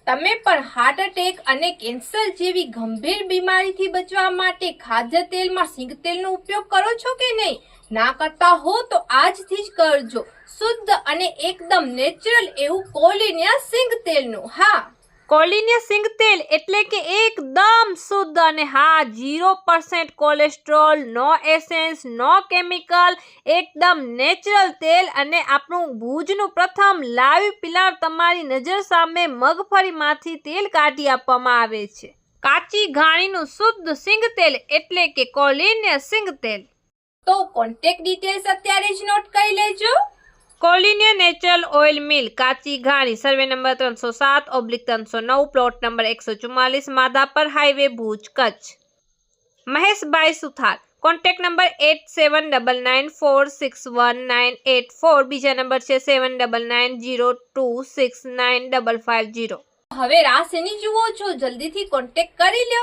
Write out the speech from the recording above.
તમે પણ heart attack અને કેન્સર જેવી ગંભીર બીમારીથી બચવા માટે ખાદ્ય તેલમાં સિંગ તેલનો ઉપયોગ કરો છો કે નહીં? ના કરતા હો તો આજથી જ કરજો. શુદ્ધ અને એકદમ નેચરલ એવું કોલિનિયા સિંગ તેલનું. હા, કોલિનિયા સિંગ તેલ એટલે કે એકદમ શુદ્ધ અને હા 0% કોલેસ્ટ્રોલ, નો એસેન્સ, નો કેમિકલ, એકદમ નેચરલ તેલ. અને આપણું ભુજનું પ્રથમ લાઈવ પિલાર તમારી નજર સામે મગફળીમાંથી તેલ કાઢી આપવામાં આવે છે. કાચી ઘાણીનું શુદ્ધ સિંગ તેલ એટલે કે કોલિનિયા સિંગ તેલ. તો કોન્ટેક્ટ ડિટેલ્સ અત્યારે જ નોટ કરી લેજો. કોલિનિયા નેચરલ ઓઇલ મિલ, કાચી ઘાણી, survey number 307/309, plot number 144, Madhapar highway, Bhuj, Kutch. Maheshbhai Suthar. Contact number 8799461984. બીજા નંબર છે 7990269550. હવે રાહ શેની જુઓ છો? જલ્દીથી કોન્ટેક્ટ કરી લો.